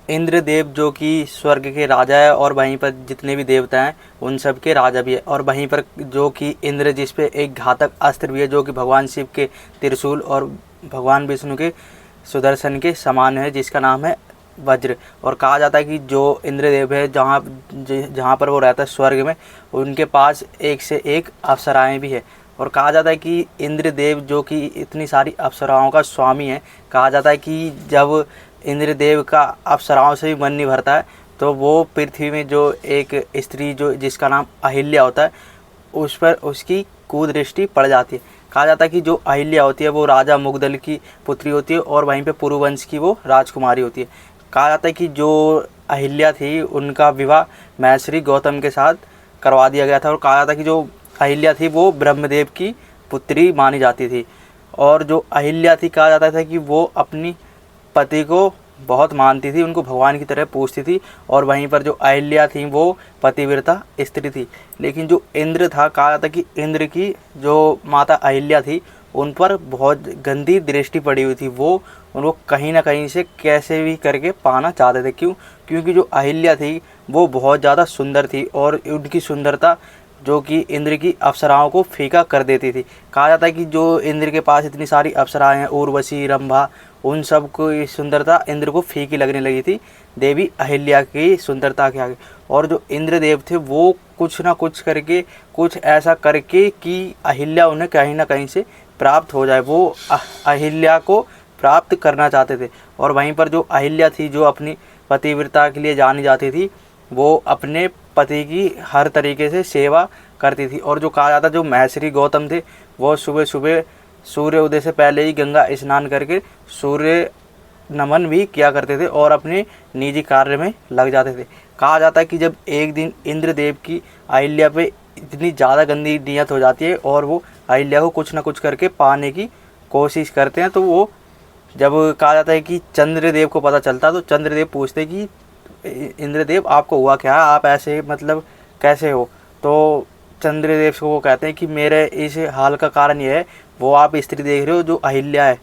इंद्रदेव जो कि स्वर्ग के राजा है और वहीं पर जितने भी देवता हैं उन सब के राजा भी है। और वहीं पर जो कि इंद्र जिस पे एक घातक अस्त्र भी है जो कि भगवान शिव के त्रिशूल और भगवान विष्णु के सुदर्शन के समान है, जिसका नाम है वज्र। और कहा जाता है कि जो इंद्रदेव है जहाँ जहाँ पर वो रहता है स्वर्ग में, उनके पास एक से एक अप्सराएं भी है। और कहा जाता है कि इंद्रदेव जो कि इतनी सारी अप्सराओं का स्वामी है, कहा जाता है कि जब इंद्रदेव का अप्सराओं से भी मन नहीं भरता है तो वो पृथ्वी में जो एक स्त्री जो जिसका नाम अहिल्या होता है उस पर उसकी कुदृष्टि पड़ जाती है। कहा जाता है कि जो अहिल्या होती है वो राजा मुग्दल की पुत्री होती है और वहीं पे पुरुवंश की वो राजकुमारी होती है। कहा जाता है कि जो अहिल्या थी उनका विवाह महर्षि गौतम के साथ करवा दिया गया था। और कहा जाता है कि जो अहिल्या थी वो ब्रह्मदेव की पुत्री मानी जाती थी। और जो अहिल्या थी कहा जाता था कि वो अपनी पति को बहुत मानती थी, उनको भगवान की तरह पूजती थी। और वहीं पर जो अहिल्या थी वो पतिव्रता स्त्री थी। लेकिन जो इंद्र था, कहा जाता कि इंद्र की जो माता अहिल्या थी उन पर बहुत गंदी दृष्टि पड़ी हुई थी। वो उनको कहीं ना कहीं से कैसे भी करके पाना चाहते थे। क्योंकि जो अहिल्या थी वो बहुत ज़्यादा सुंदर थी और उनकी सुंदरता जो कि इंद्र की अप्सराओं को फीका कर देती थी। कहा जाता है कि जो इंद्र के पास इतनी सारी अप्सराएं हैं, उर्वशी, रंभा, उन सब को सुंदरता इंद्र को फीकी लगने लगी थी देवी अहिल्या की सुंदरता के आगे। और जो इंद्रदेव थे वो कुछ ना कुछ करके, कुछ ऐसा करके कि अहिल्या उन्हें कहीं ना कहीं से प्राप्त हो जाए, वो अहिल्या को प्राप्त करना चाहते थे। और वहीं पर जो अहिल्या थी जो अपनी पतिव्रता के लिए जानी जाती थी, वो अपने पति की हर तरीके से सेवा करती थी। और जो कहा जाता जो महर्षि गौतम थे वो सुबह सुबह सूर्य उदय से पहले ही गंगा स्नान करके सूर्य नमन भी किया करते थे और अपने निजी कार्य में लग जाते थे। कहा जाता है कि जब एक दिन इंद्रदेव की अहिल्या पे इतनी ज़्यादा गंदी नियत हो जाती है और वो अहिल्या को कुछ ना कुछ करके पाने की कोशिश करते हैं, तो वो जब कहा जाता है कि चंद्रदेव को पता चलता तो चंद्रदेव पूछते कि इंद्रदेव आपको हुआ क्या, आप ऐसे मतलब कैसे हो। तो चंद्रदेव को वो कहते हैं कि मेरे इस हाल का कारण ये है, वो आप स्त्री देख रहे हो जो अहिल्या है।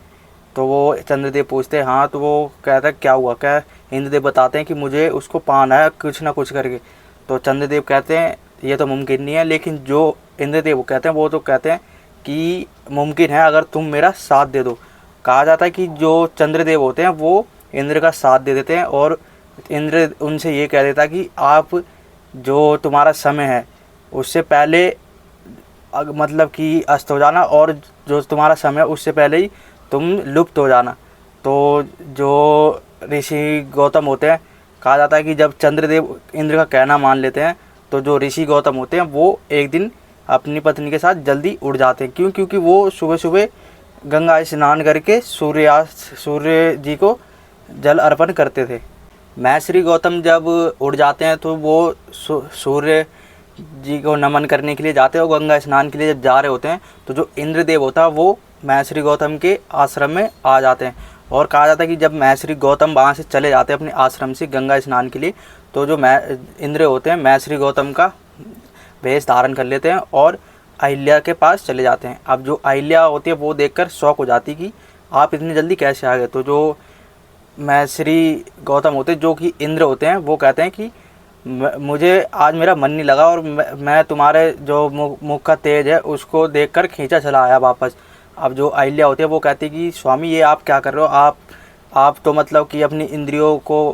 तो वो चंद्रदेव पूछते हैं हाँ। तो वो कहता है क्या हुआ, क्या। इंद्रदेव बताते हैं कि मुझे उसको पाना है कुछ ना कुछ करके। तो चंद्रदेव कहते हैं ये तो मुमकिन नहीं है। लेकिन जो इंद्रदेव कहते हैं वो तो कहते हैं कि मुमकिन है अगर तुम मेरा साथ दे दो। कहा जाता है कि जो चंद्रदेव होते हैं वो इंद्र का साथ दे देते हैं और इंद्र उनसे ये कह देता कि आप जो तुम्हारा समय है उससे पहले मतलब कि अस्त हो जाना और जो तुम्हारा समय उससे पहले ही तुम लुप्त हो जाना। तो जो ऋषि गौतम होते हैं, कहा जाता है कि जब चंद्रदेव इंद्र का कहना मान लेते हैं तो जो ऋषि गौतम होते हैं वो एक दिन अपनी पत्नी के साथ जल्दी उड़ जाते हैं। क्योंकि वो सुबह सुबह गंगा स्नान करके सूर्य जी को जल अर्पण करते थे। महर्षि गौतम जब उड़ जाते हैं तो वो सूर्य जी को नमन करने के लिए जाते हैं और गंगा स्नान के लिए जब जा रहे होते हैं तो जो इंद्रदेव होता है वो महर्षि गौतम के आश्रम में आ जाते हैं। और कहा जाता है कि जब महर्षि गौतम वहाँ से चले जाते हैं अपने आश्रम से गंगा स्नान के लिए, तो जो इंद्र होते हैं महर्षि गौतम का वेश धारण कर लेते हैं और अहिल्या के पास चले जाते हैं। अब जो अहिल्या होती है वो देखकर शौक हो जाती कि आप इतनी जल्दी कैसे आ गए। तो जो महर्षि गौतम होते हैं जो कि इंद्र होते हैं वो कहते हैं कि मुझे आज मेरा मन नहीं लगा और मैं तुम्हारे जो मुख का तेज है उसको देखकर खींचा चला आया वापस। अब जो अहिल्या होती है वो कहती है कि स्वामी ये आप क्या कर रहे हो, आप तो मतलब कि अपनी इंद्रियों को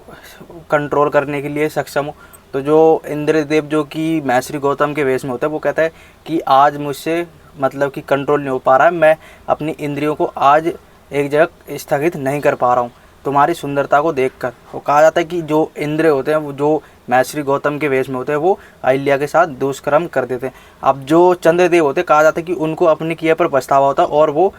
कंट्रोल करने के लिए सक्षम हो। तो जो इंद्रदेव जो कि महर्षि गौतम के वेश में होता है वो कहता है कि आज मुझसे मतलब कि कंट्रोल नहीं हो पा रहा है, मैं अपनी इंद्रियों को आज एक जगह स्थगित नहीं कर पा रहा हूँ तुम्हारी सुंदरता को देखकर। वो कहा जाता है कि जो इंद्र होते हैं वो जो महर्षि गौतम के वेश में होते हैं वो अहिल्या के साथ दुष्कर्म कर देते हैं। अब जो चंद्रदेव होते हैं कहा जाता है कि उनको अपने किए पर पछतावा होता है और वो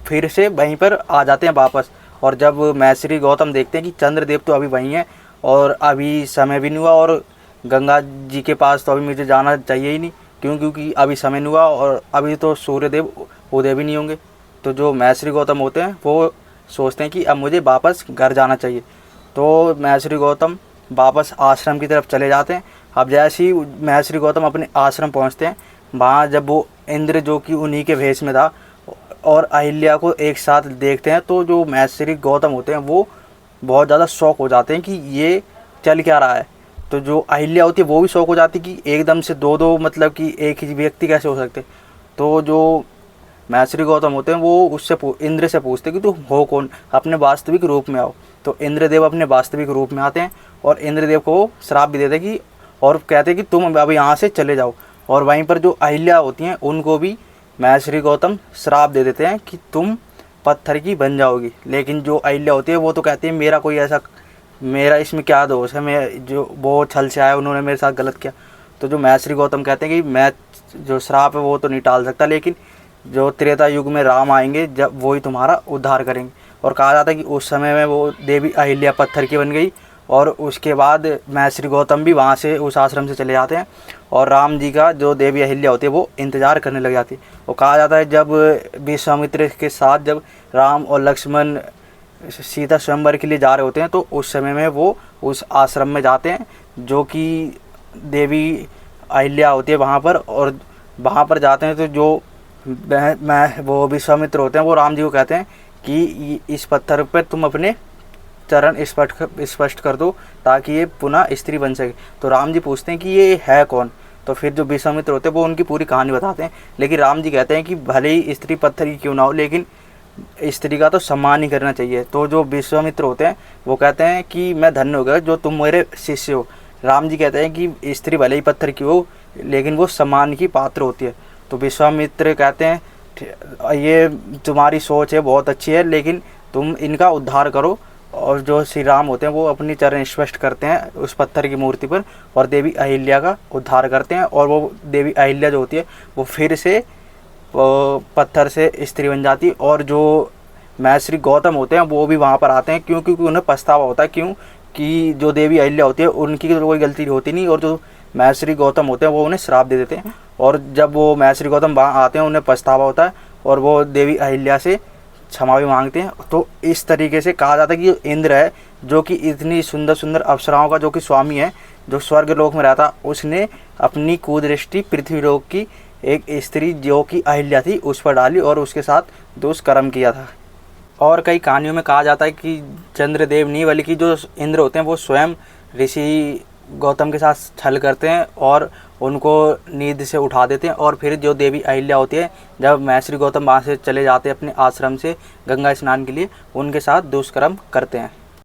फिर से वहीं पर आ जाते हैं वापस। और जब महर्षि गौतम देखते हैं कि चंद्रदेव तो अभी वहीं हैं और अभी समय भी नहीं हुआ और गंगा जी के पास तो अभी मुझे जाना चाहिए ही नहीं, क्योंकि अभी समय नहीं हुआ और अभी तो सूर्यदेव उदय भी नहीं होंगे। तो जो महर्षि गौतम होते हैं वो सोचते हैं कि अब मुझे वापस घर जाना चाहिए। तो महर्षि गौतम वापस आश्रम की तरफ चले जाते हैं। अब जैसे ही महर्षि गौतम अपने आश्रम पहुंचते हैं, वहाँ जब वो इंद्र जो कि उन्हीं के भेष में था और अहिल्या को एक साथ देखते हैं तो जो महर्षि गौतम होते हैं वो बहुत ज़्यादा शॉक हो जाते हैं कि ये चल क्या रहा है। तो जो अहिल्या होती है वो भी शॉक हो जाती है कि एकदम से दो दो मतलब कि एक ही व्यक्ति कैसे हो सकते। तो जो महर्षि गौतम होते हैं वो उससे इंद्र से पूछते कि तुम हो कौन, अपने वास्तविक रूप में आओ। तो इंद्रदेव अपने वास्तविक रूप में आते हैं और इंद्रदेव को श्राप भी देते हैं कि, और कहते हैं कि तुम अब यहाँ से चले जाओ। और वहीं पर जो अहिल्या होती हैं उनको भी महर्षि गौतम श्राप दे देते हैं कि तुम पत्थर की बन जाओगी। लेकिन जो अहिल्या होती है वो तो कहती है मेरा कोई ऐसा, मेरा इसमें क्या दोष है, मैं जो वो छल से आया उन्होंने मेरे साथ गलत किया। तो जो महर्षि गौतम कहते हैं कि मैं जो श्राप है वो तो नहीं टाल सकता, लेकिन जो त्रेता युग में राम आएंगे जब वही तुम्हारा उद्धार करेंगे। और कहा जाता है कि उस समय में वो देवी अहिल्या पत्थर की बन गई और उसके बाद महर्षि गौतम भी वहाँ से उस आश्रम से चले जाते हैं और राम जी का जो देवी अहिल्या होती है वो इंतज़ार करने लग जाती है। और कहा जाता है जब विश्वामित्र के साथ जब राम और लक्ष्मण सीता स्वयंवर के लिए जा रहे होते हैं तो उस समय में वो उस आश्रम में जाते हैं जो कि देवी अहिल्या होती है वहाँ पर। और वहाँ पर जाते हैं तो जो वो विश्वामित्र होते हैं वो राम जी को कहते हैं कि इस पत्थर पर तुम अपने चरण स्पष्ट कर दो ताकि ये पुनः स्त्री बन सके। तो राम जी पूछते हैं कि ये है कौन। तो फिर जो विश्वामित्र होते हैं वो उनकी पूरी कहानी बताते हैं। लेकिन राम जी कहते हैं कि भले ही स्त्री पत्थर की क्यों ना हो, लेकिन स्त्री का तो सम्मान ही करना चाहिए। तो जो विश्वामित्र होते हैं वो कहते हैं कि मैं धन्य हो गया जो तुम मेरे शिष्य हो। राम जी कहते हैं कि स्त्री भले ही पत्थर की हो लेकिन वो सम्मान की पात्र होती है। तो विश्वामित्र कहते हैं ये तुम्हारी सोच है बहुत अच्छी है, लेकिन तुम इनका उद्धार करो। और जो श्री राम होते हैं वो अपनी चरण स्पष्ट करते हैं उस पत्थर की मूर्ति पर और देवी अहिल्या का उद्धार करते हैं। और वो देवी अहिल्या जो होती है वो फिर से पत्थर से स्त्री बन जाती है। और जो महर्षि गौतम होते हैं वो भी वहाँ पर आते हैं क्योंकि उन्हें पछतावा होता है, क्यों कि जो देवी अहिल्या होती है उनकी तो कोई गलती होती नहीं और जो महर्षि गौतम होते हैं वो उन्हें श्राप दे देते हैं। और जब वो महर्षि गौतम वहाँ आते हैं उन्हें पछतावा होता है और वो देवी अहिल्या से क्षमा भी मांगते हैं। तो इस तरीके से कहा जाता है कि जो इंद्र है जो कि इतनी सुंदर सुंदर अप्सराओं का जो कि स्वामी है, जो स्वर्ग लोक में रहता, उसने अपनी कुदृष्टि पृथ्वी लोक की एक स्त्री जो कि अहिल्या थी उस पर डाली और उसके साथ दुष्कर्म किया था। और कई कहानियों में कहा जाता है कि चंद्रदेव नहीं बल्कि जो इंद्र होते हैं वो स्वयं ऋषि गौतम के साथ छल करते हैं और उनको नींद से उठा देते हैं। और फिर जो देवी अहिल्या होती है जब महर्षि गौतम वहाँ से चले जाते हैं अपने आश्रम से गंगा स्नान के लिए, उनके साथ दुष्कर्म करते हैं।